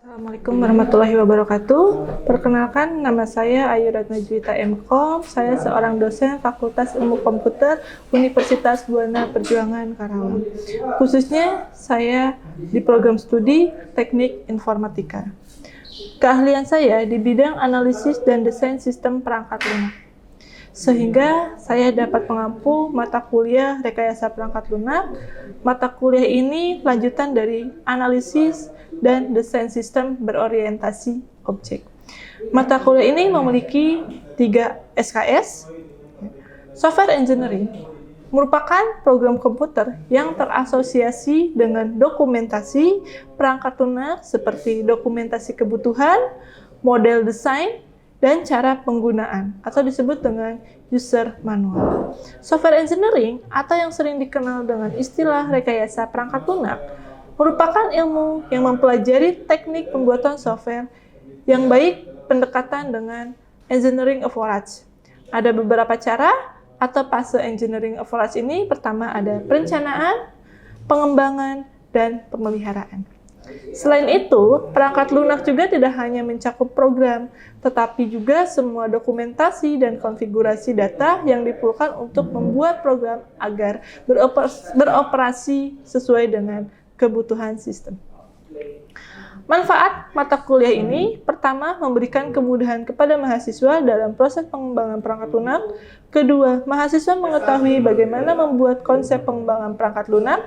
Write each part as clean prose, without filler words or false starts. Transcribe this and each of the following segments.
Assalamualaikum warahmatullahi wabarakatuh. Perkenalkan, nama saya Ayu Ratna Juwita MKom. Saya seorang dosen Fakultas Ilmu Komputer Universitas Buana Perjuangan Karawang. Khususnya saya di program studi Teknik Informatika. Keahlian saya di bidang analisis dan desain sistem perangkat lunak. Sehingga saya dapat mengampu mata kuliah rekayasa perangkat lunak. Mata kuliah ini lanjutan dari analisis dan desain sistem berorientasi objek. Mata kuliah ini memiliki 3 SKS. Software Engineering merupakan program komputer yang terasosiasi dengan dokumentasi perangkat lunak seperti dokumentasi kebutuhan, model desain, dan cara penggunaan atau disebut dengan user manual. Software engineering atau yang sering dikenal dengan istilah rekayasa perangkat lunak merupakan ilmu yang mempelajari teknik pembuatan software yang baik pendekatan dengan engineering approach. Ada beberapa cara atau fase engineering approach ini. Pertama ada perencanaan, pengembangan, dan pemeliharaan. Selain itu, perangkat lunak juga tidak hanya mencakup program, tetapi juga semua dokumentasi dan konfigurasi data yang diperlukan untuk membuat program agar beroperasi sesuai dengan kebutuhan sistem. Manfaat mata kuliah ini, pertama, memberikan kemudahan kepada mahasiswa dalam proses pengembangan perangkat lunak. Kedua, mahasiswa mengetahui bagaimana membuat konsep pengembangan perangkat lunak.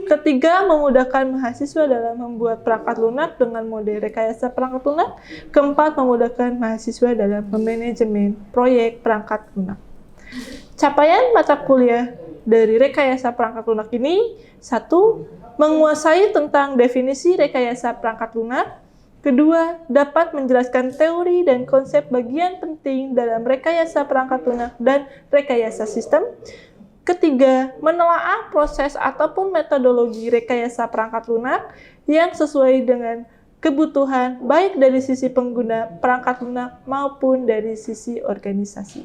Ketiga, memudahkan mahasiswa dalam membuat perangkat lunak dengan model rekayasa perangkat lunak. Keempat, memudahkan mahasiswa dalam memanajemen proyek perangkat lunak. Capaian mata kuliah dari rekayasa perangkat lunak ini, 1. Menguasai tentang definisi rekayasa perangkat lunak. Kedua, dapat menjelaskan teori dan konsep bagian penting dalam rekayasa perangkat lunak dan rekayasa sistem. Ketiga, menelaah proses ataupun metodologi rekayasa perangkat lunak yang sesuai dengan kebutuhan baik dari sisi pengguna perangkat lunak maupun dari sisi organisasi.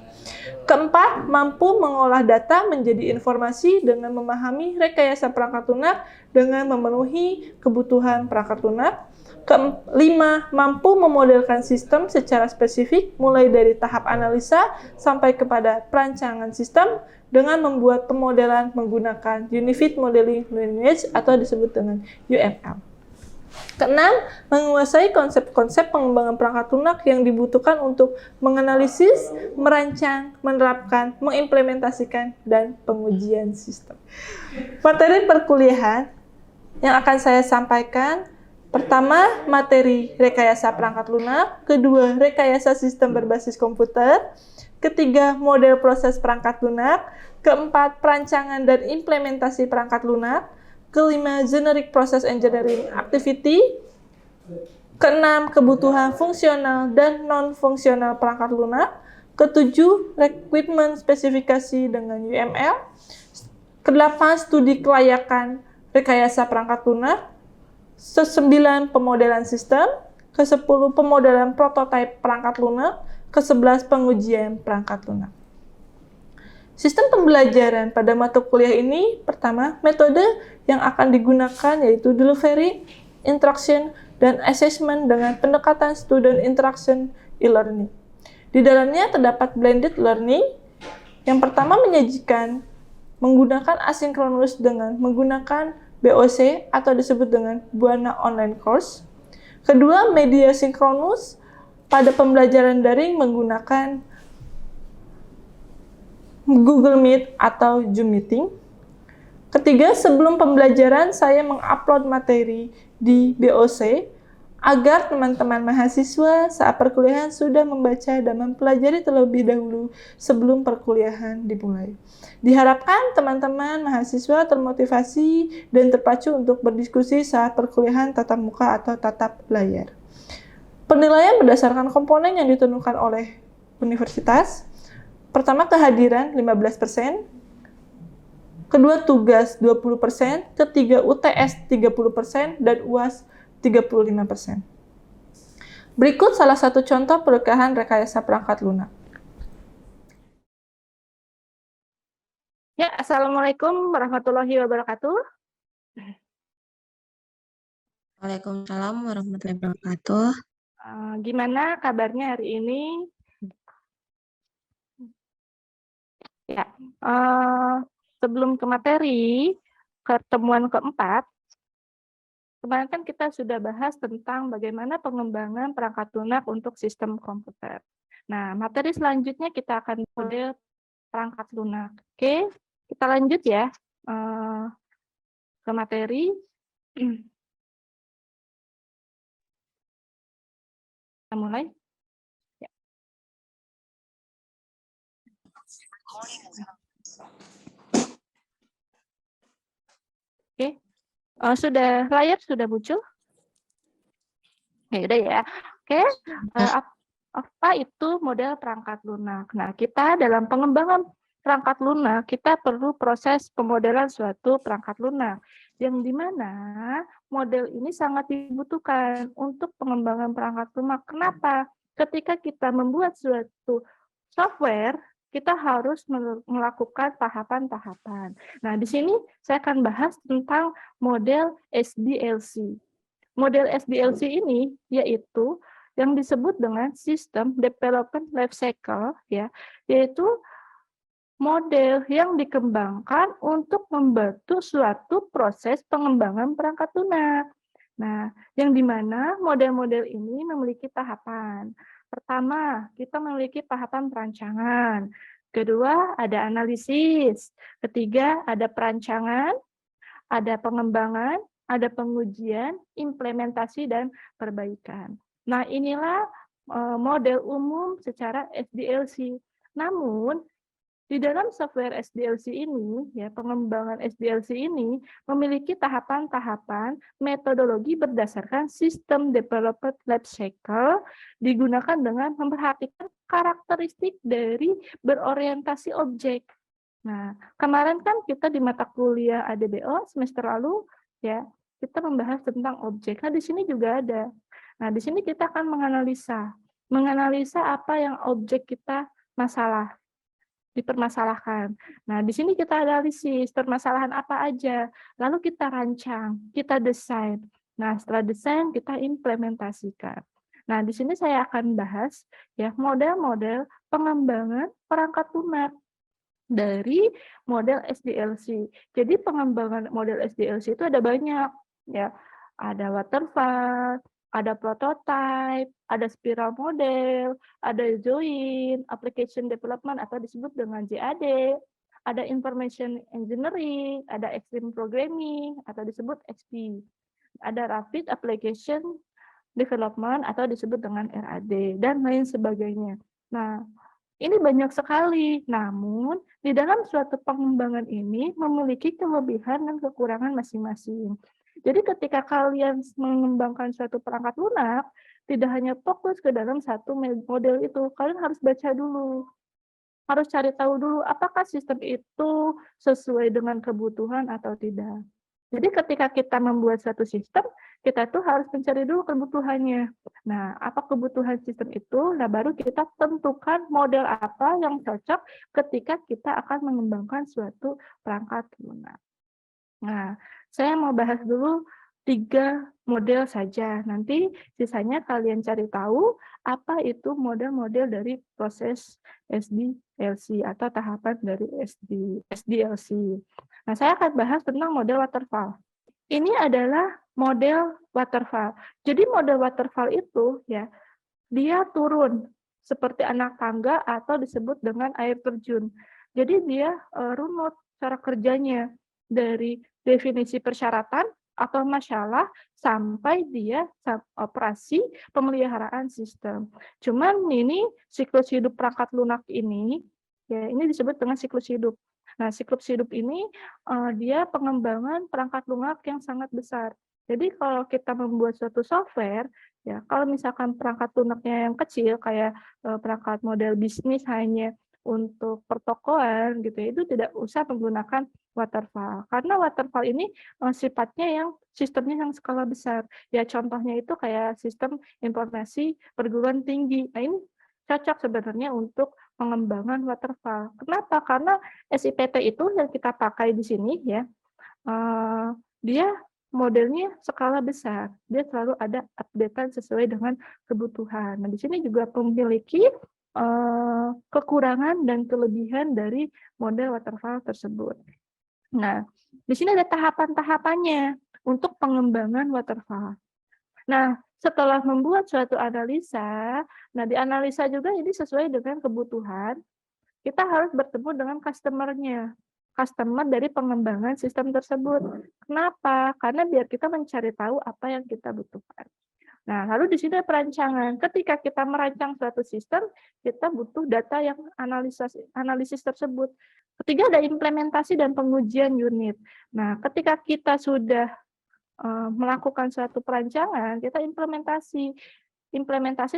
Keempat, mampu mengolah data menjadi informasi dengan memahami rekayasa perangkat lunak dengan memenuhi kebutuhan perangkat lunak. Kelima, mampu memodelkan sistem secara spesifik mulai dari tahap analisa sampai kepada perancangan sistem dengan membuat pemodelan menggunakan Unified Modeling Language atau disebut dengan UML. Keenam, menguasai konsep-konsep pengembangan perangkat lunak yang dibutuhkan untuk menganalisis, merancang, menerapkan, mengimplementasikan, dan pengujian sistem. Materi perkuliahan yang akan saya sampaikan, pertama, materi rekayasa perangkat lunak. Kedua, rekayasa sistem berbasis komputer. Ketiga, model proses perangkat lunak. Keempat, perancangan dan implementasi perangkat lunak. Kelima, generic process engineering activity. Keenam, kebutuhan fungsional dan non-fungsional perangkat lunak. Ketujuh, requirement spesifikasi dengan UML. Kedelapan, studi kelayakan rekayasa perangkat lunak. Kesembilan, pemodelan sistem. Kesepuluh, pemodelan prototipe perangkat lunak. Kesebelas, pengujian perangkat lunak. Sistem pembelajaran pada mata kuliah ini, pertama, metode yang akan digunakan yaitu delivery, interaction, dan assessment dengan pendekatan student interaction e-learning. Di dalamnya terdapat blended learning. Yang pertama menyajikan menggunakan asinkronus dengan menggunakan BOC atau disebut dengan Buana Online Course. Kedua, media sinkronus pada pembelajaran daring menggunakan Google Meet atau Zoom Meeting. Ketiga, sebelum pembelajaran saya mengupload materi di BOC agar teman-teman mahasiswa saat perkuliahan sudah membaca dan mempelajari terlebih dahulu sebelum perkuliahan dimulai. Diharapkan teman-teman mahasiswa termotivasi dan terpacu untuk berdiskusi saat perkuliahan tatap muka atau tatap layar. Penilaian berdasarkan komponen yang ditentukan oleh universitas. Pertama, kehadiran 15%, kedua tugas 20%, ketiga UTS 30%, dan UAS 35%. Berikut salah satu contoh perkuliahan rekayasa perangkat lunak. Ya, Assalamualaikum warahmatullahi wabarakatuh. Waalaikumsalam warahmatullahi wabarakatuh. Gimana kabarnya hari ini? Ya, sebelum ke materi, pertemuan keempat, kemarin kan kita sudah bahas tentang bagaimana pengembangan perangkat lunak untuk sistem komputer. Nah, materi selanjutnya kita akan model perangkat lunak. Oke, kita lanjut ya ke materi. Kita mulai. Ya. Oke, sudah layar sudah muncul? Ya udah ya. Oke, apa itu model perangkat lunak? Nah, kita dalam pengembangan perangkat lunak, kita perlu proses pemodelan suatu perangkat lunak, yang dimana model ini sangat dibutuhkan untuk pengembangan perangkat lunak. Kenapa? Ketika kita membuat suatu software, kita harus melakukan tahapan-tahapan. Nah, di sini saya akan bahas tentang model SDLC. Model SDLC ini yaitu yang disebut dengan System Development Life Cycle, ya, yaitu model yang dikembangkan untuk membantu suatu proses pengembangan perangkat lunak. Nah, yang dimana model-model ini memiliki tahapan. Pertama, kita memiliki tahapan perancangan. Kedua, ada analisis. Ketiga, ada perancangan, ada pengembangan, ada pengujian, implementasi, dan perbaikan. Nah, inilah model umum secara SDLC. Namun, di dalam software SDLC ini, ya, pengembangan SDLC ini memiliki tahapan-tahapan metodologi berdasarkan sistem development life cycle digunakan dengan memperhatikan karakteristik dari berorientasi objek. Nah, kemarin kan kita di mata kuliah ADBO semester lalu, ya, kita membahas tentang objek. Nah, di sini juga ada. Nah, di sini kita akan menganalisa apa yang objek kita dipermasalahkan. Nah, di sini kita analisis permasalahan apa aja, lalu kita rancang, kita desain. Nah, setelah desain kita implementasikan. Nah, di sini saya akan bahas ya model-model pengembangan perangkat lunak dari model SDLC. Jadi pengembangan model SDLC itu ada banyak, ya. Ada waterfall, ada prototype, ada spiral model, ada join, application development atau disebut dengan JAD, ada information engineering, ada extreme programming atau disebut XP, ada rapid application development atau disebut dengan RAD, dan lain sebagainya. Nah, ini banyak sekali, namun di dalam suatu pengembangan ini memiliki kelebihan dan kekurangan masing-masing. Jadi ketika kalian mengembangkan suatu perangkat lunak, tidak hanya fokus ke dalam satu model itu, kalian harus baca dulu. Harus cari tahu dulu apakah sistem itu sesuai dengan kebutuhan atau tidak. Jadi ketika kita membuat suatu sistem, kita tuh harus mencari dulu kebutuhannya. Nah, apa kebutuhan sistem itu? Nah, baru kita tentukan model apa yang cocok ketika kita akan mengembangkan suatu perangkat lunak. Nah, saya mau bahas dulu 3 model saja. Nanti sisanya kalian cari tahu apa itu model-model dari proses SDLC atau tahapan dari SDLC. Nah, saya akan bahas tentang model waterfall. Ini adalah model waterfall. Jadi model waterfall itu ya, dia turun seperti anak tangga atau disebut dengan air terjun. Jadi dia runut cara kerjanya dari definisi persyaratan atau masalah sampai dia operasi pemeliharaan sistem. Cuman ini siklus hidup perangkat lunak ini, ya ini disebut dengan siklus hidup. Nah, siklus hidup ini dia pengembangan perangkat lunak yang sangat besar. Jadi kalau kita membuat suatu software, ya kalau misalkan perangkat lunaknya yang kecil kayak perangkat model bisnis hanya untuk pertokoan gitu ya, itu tidak usah menggunakan waterfall. Karena waterfall ini sifatnya yang sistemnya yang skala besar. Ya contohnya itu kayak sistem informasi perguruan tinggi. Nah, ini cocok sebenarnya untuk pengembangan waterfall. Kenapa? Karena SIPT itu yang kita pakai di sini ya, dia modelnya skala besar. Dia selalu ada updatean sesuai dengan kebutuhan. Nah, di sini juga memiliki kekurangan dan kelebihan dari model waterfall tersebut. Nah, di sini ada tahapan-tahapannya untuk pengembangan waterfall. Nah, setelah membuat suatu analisa, nah di analisa juga ini sesuai dengan kebutuhan, kita harus bertemu dengan customer dari pengembangan sistem tersebut. Kenapa? Karena biar kita mencari tahu apa yang kita butuhkan. Nah, lalu di sini ada perancangan. Ketika kita merancang suatu sistem, kita butuh data yang analisis tersebut. Ketiga ada implementasi dan pengujian unit. Nah, ketika kita sudah melakukan suatu perancangan, kita implementasi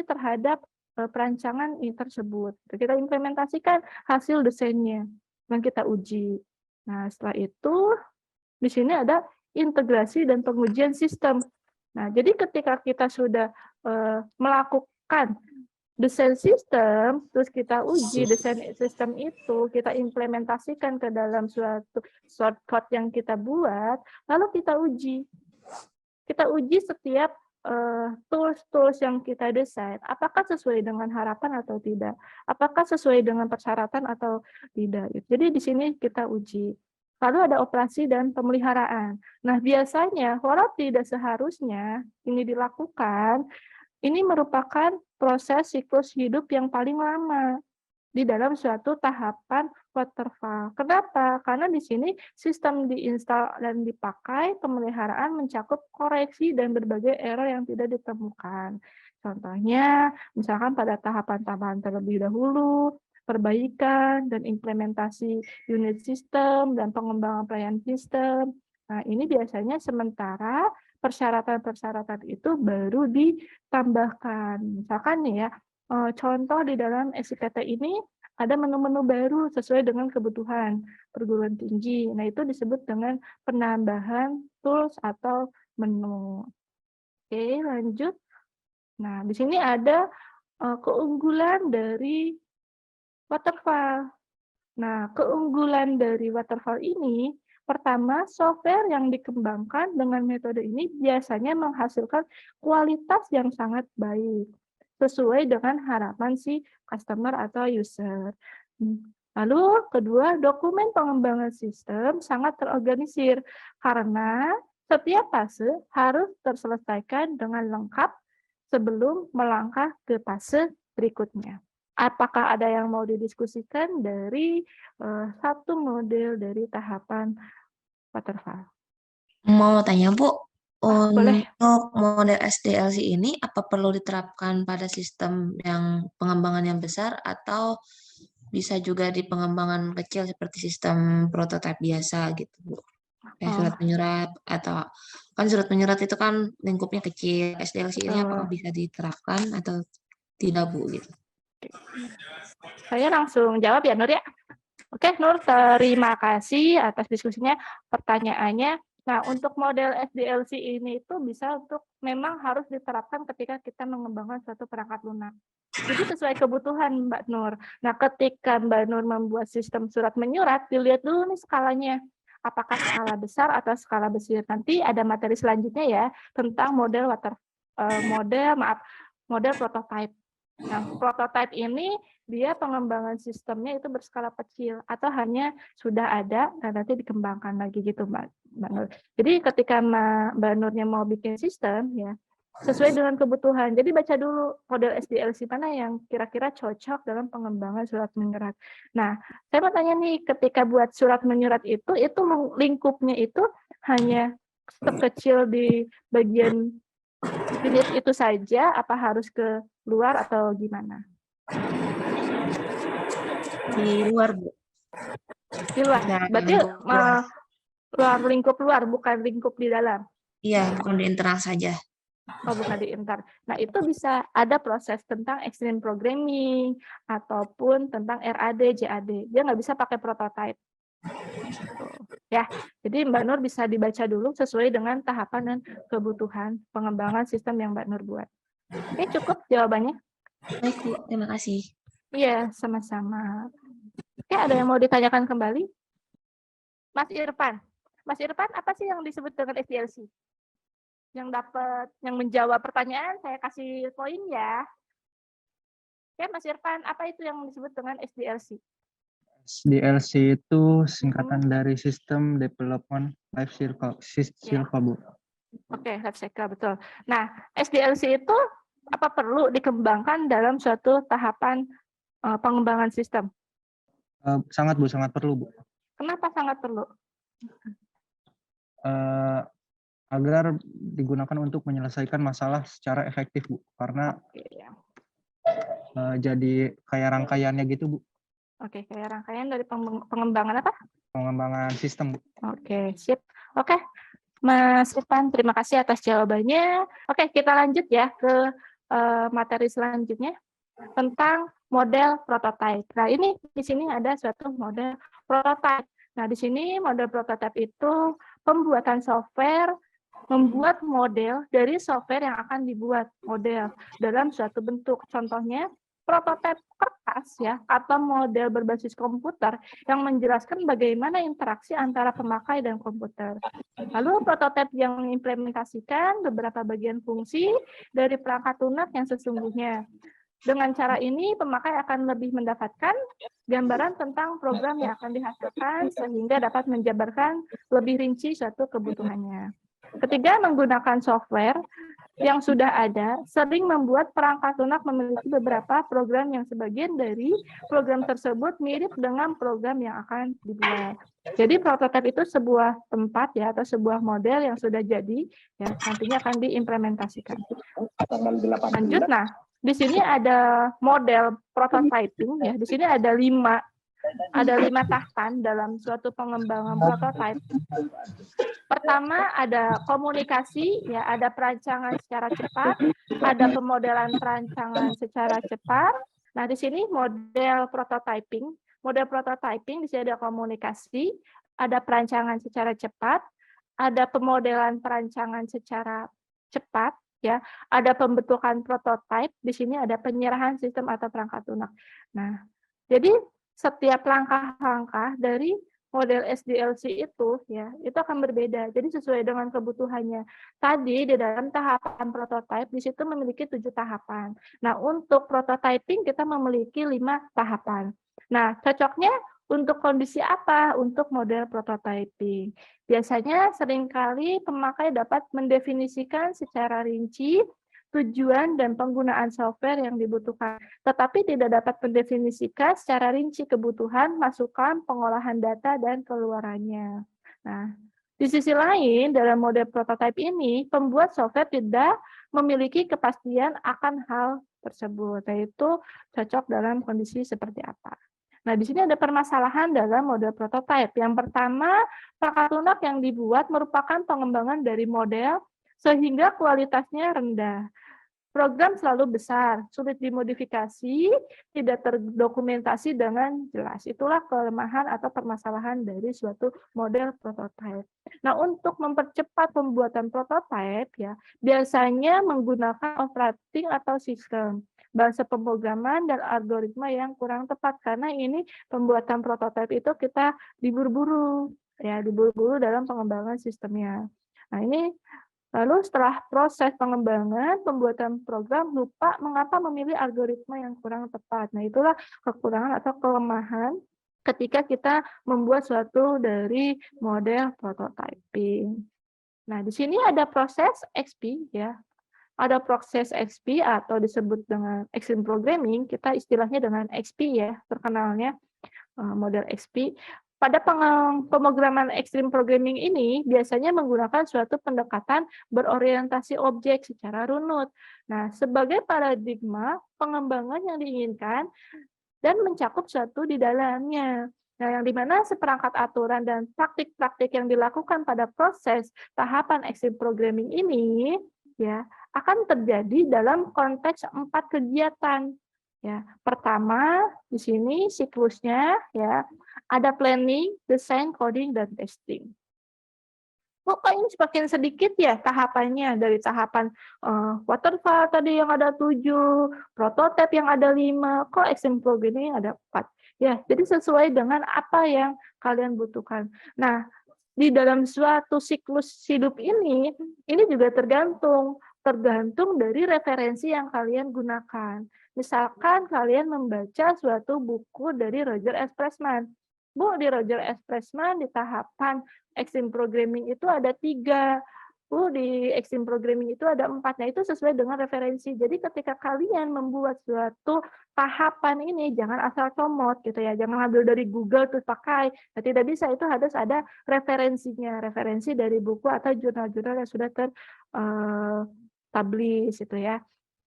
terhadap perancangan ini tersebut. Kita implementasikan hasil desainnya dan kita uji. Nah, setelah itu di sini ada integrasi dan pengujian sistem. Nah, jadi ketika kita sudah melakukan desain sistem, terus kita uji desain sistem itu, kita implementasikan ke dalam suatu shortcut yang kita buat, lalu kita uji. Kita uji setiap tools-tools yang kita desain, apakah sesuai dengan harapan atau tidak, apakah sesuai dengan persyaratan atau tidak. Jadi di sini kita uji. Lalu ada operasi dan pemeliharaan. Nah, biasanya, walau tidak seharusnya ini dilakukan, ini merupakan proses siklus hidup yang paling lama di dalam suatu tahapan waterfall. Kenapa? Karena di sini sistem diinstal dan dipakai, pemeliharaan mencakup koreksi dan berbagai error yang tidak ditemukan. Contohnya, misalkan pada tahapan-tahapan terlebih dahulu, perbaikan dan implementasi unit sistem dan pengembangan pelayanan sistem. Nah, ini biasanya sementara persyaratan-persyaratan itu baru ditambahkan. Misalkan nih ya, contoh di dalam SIPT ini ada menu-menu baru sesuai dengan kebutuhan perguruan tinggi. Nah, itu disebut dengan penambahan tools atau menu. Oke, lanjut. Nah, di sini ada keunggulan dari waterfall. Nah, keunggulan dari waterfall ini, pertama, software yang dikembangkan dengan metode ini biasanya menghasilkan kualitas yang sangat baik, sesuai dengan harapan si customer atau user. Lalu, kedua, dokumen pengembangan sistem sangat terorganisir, karena setiap fase harus terselesaikan dengan lengkap sebelum melangkah ke fase berikutnya. Apakah ada yang mau didiskusikan dari satu model dari tahapan waterfall? Mau tanya, Bu, Boleh. untuk model SDLC ini apa perlu diterapkan pada sistem yang pengembangan yang besar atau bisa juga di pengembangan kecil seperti sistem prototipe biasa gitu, Bu? Kayak surat Oh, menyurat atau kan surat menyurat itu kan lingkupnya kecil. SDLC ini apakah betul. bisa diterapkan atau tidak, Bu gitu? Saya langsung jawab ya, Nur ya. Oke, Nur, terima kasih atas diskusinya, pertanyaannya. Nah, untuk model SDLC ini itu bisa untuk memang harus diterapkan ketika kita mengembangkan suatu perangkat lunak. Jadi sesuai kebutuhan Mbak Nur. Nah, ketika Mbak Nur membuat sistem surat menyurat, dilihat dulu nih skalanya. Apakah skala besar atau skala besar. Nanti ada materi selanjutnya ya tentang model model prototype. Nah, prototype ini dia pengembangan sistemnya itu berskala kecil atau hanya sudah ada dan nanti dikembangkan lagi gitu Mbak Nur. Jadi ketika Mbak Nurnya mau bikin sistem ya sesuai dengan kebutuhan. Jadi baca dulu model SDLC mana yang kira-kira cocok dalam pengembangan surat menyurat. Nah, saya mau tanya nih, ketika buat surat menyurat itu lingkupnya itu hanya sekecil di bagian unit itu saja, apa harus ke luar atau gimana? Di luar, Bu. Di luar. Nah, Berarti lingkup luar. luar lingkup luar, bukan lingkup di dalam. Iya, bukan di internal saja. Oh, bukan di intern. Nah, itu bisa ada proses tentang extreme programming ataupun tentang RAD, JAD. Dia nggak bisa pakai prototype. Ya, jadi Mbak Nur bisa dibaca dulu sesuai dengan tahapan dan kebutuhan pengembangan sistem yang Mbak Nur buat. Oke, cukup jawabannya? Baik, Bu. Terima kasih. Iya, sama-sama. Oke, ada yang mau ditanyakan kembali? Mas Irfan. Mas Irfan, apa sih yang disebut dengan SDLC? Yang menjawab pertanyaan, saya kasih poin ya. Oke, Mas Irfan, apa itu yang disebut dengan SDLC? SDLC itu singkatan dari System Development Life Cycle, Bu. Oke, life cycle, betul. Nah, SDLC itu apa perlu dikembangkan dalam suatu tahapan pengembangan sistem? Sangat, Bu, sangat perlu, Bu. Kenapa sangat perlu? Agar digunakan untuk menyelesaikan masalah secara efektif, Bu. Karena jadi kayak rangkaiannya gitu, Bu. Oke, kayak rangkaian dari pengembangan apa? Pengembangan sistem, Bu. Oke, sip. Oke, Mas Irfan, terima kasih atas jawabannya. Oke, kita lanjut ya ke materi selanjutnya tentang model prototype. Nah, ini di sini ada suatu model prototype. Nah, di sini model prototype itu pembuatan software, membuat model dari software yang akan dibuat model dalam suatu bentuk. Contohnya prototipe kertas ya, atau model berbasis komputer yang menjelaskan bagaimana interaksi antara pemakai dan komputer. Lalu prototipe yang mengimplementasikan beberapa bagian fungsi dari perangkat lunak yang sesungguhnya. Dengan cara ini, pemakai akan lebih mendapatkan gambaran tentang program yang akan dihasilkan sehingga dapat menjabarkan lebih rinci suatu kebutuhannya. Ketiga, menggunakan software yang sudah ada sering membuat perangkat lunak memiliki beberapa program yang sebagian dari program tersebut mirip dengan program yang akan dibuat. Jadi prototipe itu sebuah tempat ya atau sebuah model yang sudah jadi ya nantinya akan diimplementasikan. Lanjut, nah di sini ada model prototyping ya. Di sini ada lima tahapan dalam suatu pengembangan prototipe. Pertama ada komunikasi, ya ada perancangan secara cepat, ada pemodelan perancangan secara cepat. Nah di sini model prototyping. Model prototyping di sini ada komunikasi, ada perancangan secara cepat, ada pemodelan perancangan secara cepat, ya, ada pembentukan prototipe. Di sini ada penyerahan sistem atau perangkat lunak. Nah, jadi setiap langkah-langkah dari model SDLC itu ya itu akan berbeda. Jadi sesuai dengan kebutuhannya. Tadi di dalam tahapan prototipe di situ memiliki 7 tahapan. Nah, untuk prototyping kita memiliki 5 tahapan. Nah, cocoknya untuk kondisi apa? Untuk model prototyping. Biasanya seringkali pemakai dapat mendefinisikan secara rinci tujuan dan penggunaan software yang dibutuhkan, tetapi tidak dapat mendefinisikan secara rinci kebutuhan, masukan, pengolahan data, dan keluarannya. Nah, di sisi lain, dalam model prototipe ini, pembuat software tidak memiliki kepastian akan hal tersebut, yaitu cocok dalam kondisi seperti apa. Nah, di sini ada permasalahan dalam model prototipe. Yang pertama, perangkat lunak yang dibuat merupakan pengembangan dari model sehingga kualitasnya rendah. Program selalu besar, sulit dimodifikasi, tidak terdokumentasi dengan jelas. Itulah kelemahan atau permasalahan dari suatu model prototipe. Nah, untuk mempercepat pembuatan prototipe, ya, biasanya menggunakan operating atau sistem, bahasa pemrograman, dan algoritma yang kurang tepat, karena ini pembuatan prototipe itu kita diburu-buru, ya, diburu-buru dalam pengembangan sistemnya. Nah, ini lalu setelah proses pengembangan, pembuatan program lupa mengapa memilih algoritma yang kurang tepat. Nah, itulah kekurangan atau kelemahan ketika kita membuat suatu dari model prototyping. Nah, di sini ada proses XP ya. Ada proses XP atau disebut dengan Extreme Programming, kita istilahnya dengan XP ya, terkenalnya model XP. Pada pemrograman Extreme Programming ini biasanya menggunakan suatu pendekatan berorientasi objek secara runut. Nah, sebagai paradigma pengembangan yang diinginkan dan mencakup suatu di dalamnya. Nah, yang dimana seperangkat aturan dan praktik-praktik yang dilakukan pada proses tahapan Extreme Programming ini ya akan terjadi dalam konteks 4 kegiatan. Ya, pertama di sini siklusnya ya ada planning, design, coding, dan testing. Kok ini semakin sedikit ya tahapannya dari tahapan waterfall tadi yang ada 7, prototype yang ada 5, kok Extreme Programming ada 4. Ya, jadi sesuai dengan apa yang kalian butuhkan. Nah, di dalam suatu siklus hidup ini juga tergantung dari referensi yang kalian gunakan. Misalkan kalian membaca suatu buku dari Roger S. Pressman. Bu, di Roger S. Pressman di tahapan extreme programming itu ada 3. Bu, di extreme programming itu ada 4. Nah, itu sesuai dengan referensi. Jadi ketika kalian membuat suatu tahapan ini, jangan asal comot gitu ya. Jangan ambil dari Google terus pakai. Nah, tidak bisa, itu harus ada referensinya. Referensi dari buku atau jurnal-jurnal yang sudah terpublish itu ya.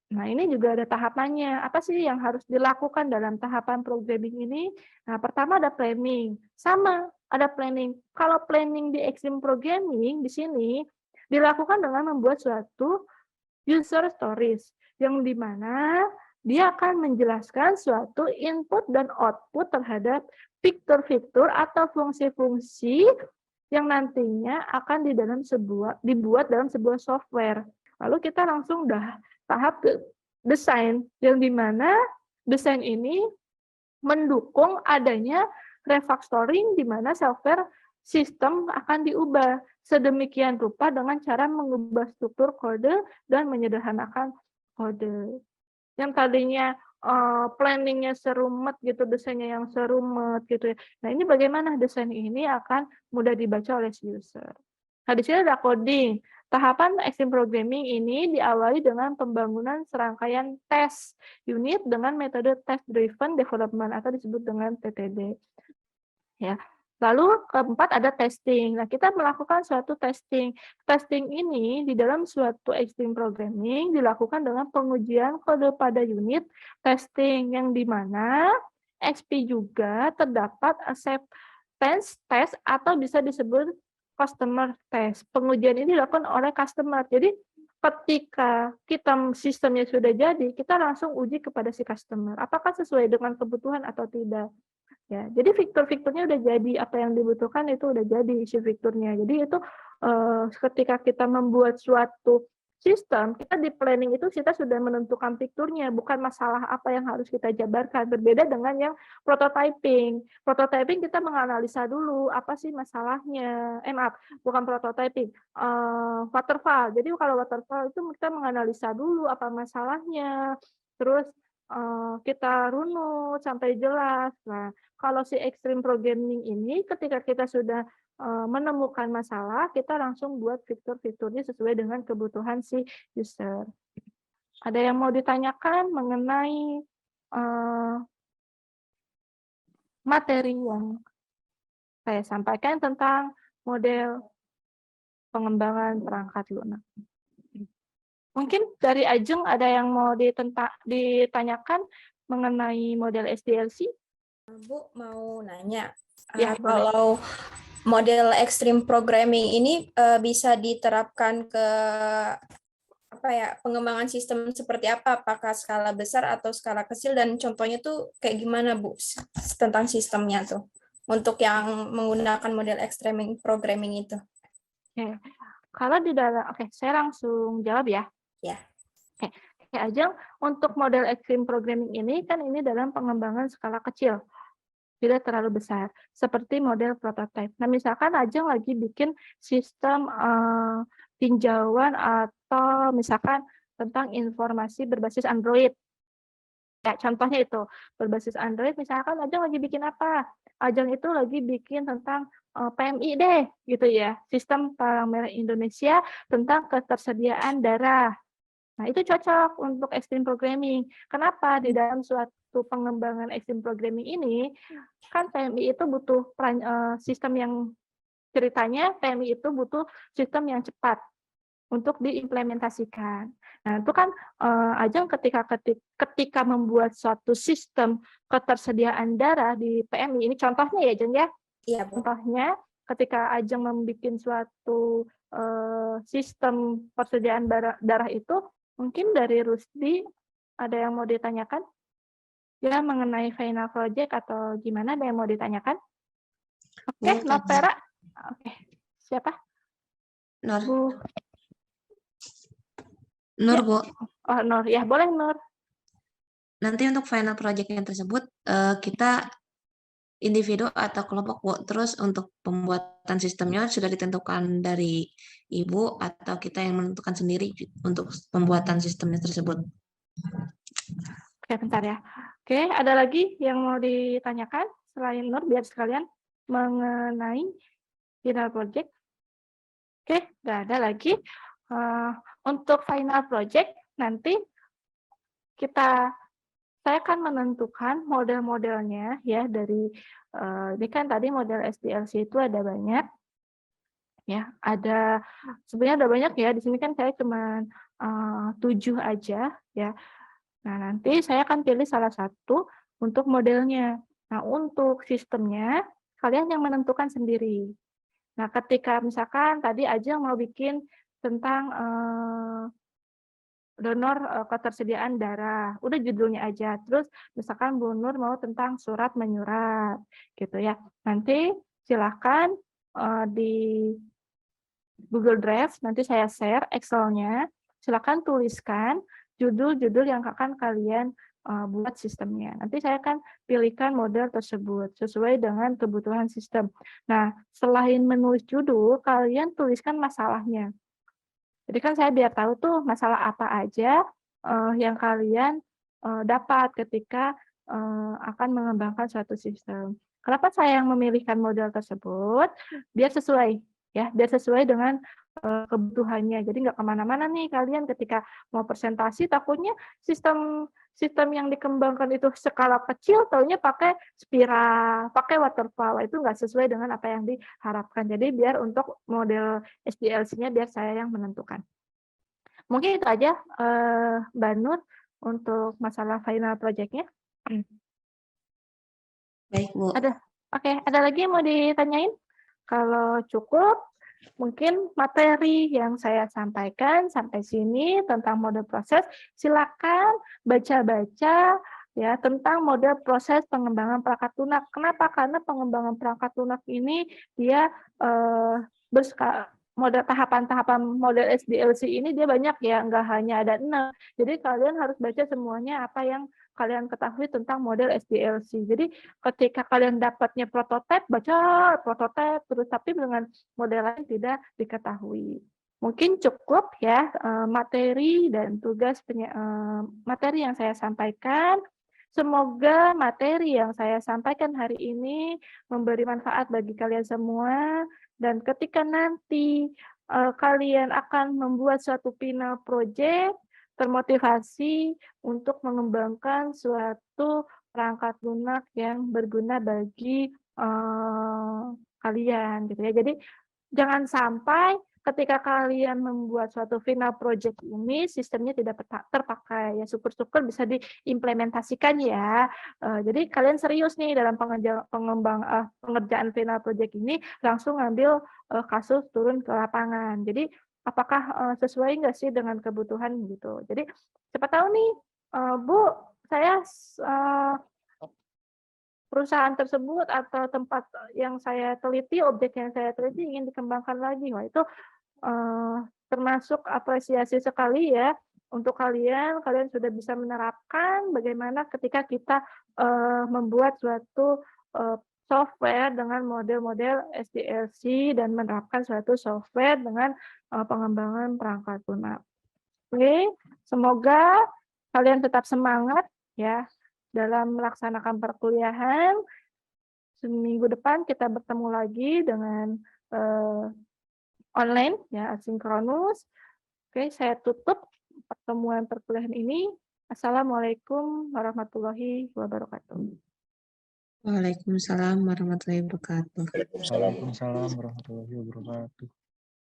Nah, ini juga ada tahapannya. Apa sih yang harus dilakukan dalam tahapan programming ini? Nah, pertama ada planning. Sama, ada planning. Kalau planning di extreme programming di sini dilakukan dengan membuat suatu user stories yang dimana dia akan menjelaskan suatu input dan output terhadap fitur-fitur atau fungsi-fungsi yang nantinya akan dibuat dalam sebuah software. Lalu kita langsung tahap desain, yang dimana desain ini mendukung adanya refactoring di mana software sistem akan diubah sedemikian rupa dengan cara mengubah struktur kode dan menyederhanakan kode. Yang tadinya planningnya serumet gitu, desainnya yang serumet gitu ya. Nah, ini bagaimana desain ini akan mudah dibaca oleh si user. Nah, di sini ada coding. Tahapan extreme programming ini diawali dengan pembangunan serangkaian tes unit dengan metode test driven development atau disebut dengan TDD. Ya. Lalu keempat ada testing. Nah, kita melakukan suatu testing. Testing ini di dalam suatu extreme programming dilakukan dengan pengujian kode pada unit testing yang di mana XP juga terdapat acceptance test atau bisa disebut customer test. Pengujian ini dilakukan oleh customer. Jadi ketika sistemnya sudah jadi, kita langsung uji kepada si customer. Apakah sesuai dengan kebutuhan atau tidak? Ya, jadi fitur-fiturnya udah jadi, apa yang dibutuhkan itu udah jadi isi fiturnya. Jadi itu ketika kita membuat suatu sistem, kita di planning itu kita sudah menentukan fiturnya, bukan masalah apa yang harus kita jabarkan. Berbeda dengan yang prototyping. Prototyping kita menganalisa dulu apa sih masalahnya. Maaf, bukan prototyping, waterfall. Jadi kalau waterfall itu kita menganalisa dulu apa masalahnya, terus kita runut sampai jelas. Nah, kalau si extreme programming ini ketika kita sudah menemukan masalah, kita langsung buat fitur-fiturnya sesuai dengan kebutuhan si user. Ada yang mau ditanyakan mengenai materi yang saya sampaikan tentang model pengembangan perangkat lunak? Mungkin dari Ajeng ada yang mau ditanyakan mengenai model SDLC? Bu, mau nanya, Ya, kalau model extreme programming ini bisa diterapkan ke pengembangan sistem seperti apa? Apakah skala besar atau skala kecil? Dan contohnya tuh kayak gimana, Bu, tentang sistemnya tuh untuk yang menggunakan model extreme programming itu? Oke. Kalau di dalam, saya langsung jawab ya. Ya. Oke, Ajeng, untuk model extreme programming ini kan ini dalam pengembangan skala kecil, tidak terlalu besar, seperti model prototype. Nah, misalkan Ajeng lagi bikin sistem tinjauan atau misalkan tentang informasi berbasis Android. Ya, contohnya itu, berbasis Android, misalkan Ajeng lagi bikin apa? Ajeng itu lagi bikin tentang PMI deh, gitu ya, Sistem Palang Merah Indonesia tentang ketersediaan darah. Nah, itu cocok untuk extreme programming. Kenapa? Di dalam suatu pengembangan extreme programming ini, kan PMI itu butuh sistem yang ceritanya PMI itu butuh sistem yang cepat untuk diimplementasikan. Nah, itu kan Ajeng ketika membuat suatu sistem ketersediaan darah di PMI, ini contohnya ya, Ajeng ya? Iya, Bu. Contohnya, ketika Ajeng membuat suatu sistem persediaan darah itu, mungkin dari Rusdi ada yang mau ditanyakan? Ya, mengenai final project atau gimana, ada yang mau ditanyakan? Oke, Novera. Oke, siapa? Nur. Bu. Nur, Ya. Bu. Oh, Nur. Ya, boleh, Nur. Nanti untuk final project yang tersebut, kita individu atau kelompok, Bu? Terus untuk pembuatan sistemnya sudah ditentukan dari Ibu atau kita yang menentukan sendiri untuk pembuatan sistemnya tersebut? Oke, bentar ya. Oke, ada lagi yang mau ditanyakan selain Nur biar sekalian mengenai final project? Oke, nggak ada lagi. Untuk final project nanti saya akan menentukan model-modelnya ya dari ini kan tadi model SDLC itu ada banyak ya, sebenarnya ada banyak ya. Di sini kan saya cuma 7 aja ya. Nah, nanti saya akan pilih salah satu untuk modelnya. Nah, untuk sistemnya kalian yang menentukan sendiri. Nah, ketika misalkan tadi Ajeng mau bikin tentang donor ketersediaan darah, udah judulnya aja. Terus misalkan Bu Nur mau tentang surat menyurat, gitu ya. Nanti silahkan di Google Drive, nanti saya share Excel-nya. Silakan tuliskan judul-judul yang akan kalian buat sistemnya. Nanti saya akan pilihkan model tersebut sesuai dengan kebutuhan sistem. Nah, selain menulis judul, kalian tuliskan masalahnya. Jadi kan saya biar tahu tuh masalah apa aja yang kalian dapat ketika akan mengembangkan suatu sistem. Kenapa saya yang memilihkan model tersebut? Biar sesuai, ya, biar sesuai dengan kebutuhannya. Jadi nggak kemana-mana nih kalian ketika mau presentasi, takutnya sistem yang dikembangkan itu skala kecil, taunya pakai spiral, pakai waterfall, itu nggak sesuai dengan apa yang diharapkan. Jadi biar untuk model SDLC-nya biar saya yang menentukan. Mungkin itu aja Mbak Nur untuk masalah final project-nya. Baik, Bu. Oke, ada lagi yang mau ditanyain? Kalau cukup, mungkin materi yang saya sampaikan sampai sini tentang model proses, silakan baca-baca ya tentang model proses pengembangan perangkat lunak. Kenapa? Karena pengembangan perangkat lunak ini dia model tahapan-tahapan model SDLC ini dia banyak ya, nggak hanya ada 6. Jadi kalian harus baca semuanya apa yang kalian ketahui tentang model SDLC. Jadi ketika kalian dapatnya prototipe, baca prototipe terus, tapi dengan model lain tidak diketahui. Mungkin cukup ya materi dan tugas materi yang saya sampaikan. Semoga materi yang saya sampaikan hari ini memberi manfaat bagi kalian semua, dan ketika nanti kalian akan membuat suatu final project, termotivasi untuk mengembangkan suatu perangkat lunak yang berguna bagi kalian gitu ya. Jadi jangan sampai ketika kalian membuat suatu final project ini sistemnya tidak terpakai ya, syukur-syukur bisa diimplementasikan ya. Jadi kalian serius nih dalam pengerjaan final project ini, langsung ngambil kasus turun ke lapangan. Jadi apakah sesuai nggak sih dengan kebutuhan gitu. Jadi siapa tahu nih Bu, saya perusahaan tersebut atau tempat yang saya teliti, objek yang saya teliti ingin dikembangkan lagi. Wah, itu termasuk apresiasi sekali ya untuk kalian. Kalian sudah bisa menerapkan bagaimana ketika kita membuat suatu software dengan model-model SDLC dan menerapkan suatu software dengan pengembangan perangkat lunak. Oke, semoga kalian tetap semangat ya dalam melaksanakan perkuliahan. Seminggu depan kita bertemu lagi dengan online ya, asinkronus. Oke, saya tutup pertemuan perkuliahan ini. Assalamualaikum warahmatullahi wabarakatuh. Waalaikumsalam warahmatullahi wabarakatuh. Waalaikumsalam warahmatullahi wabarakatuh.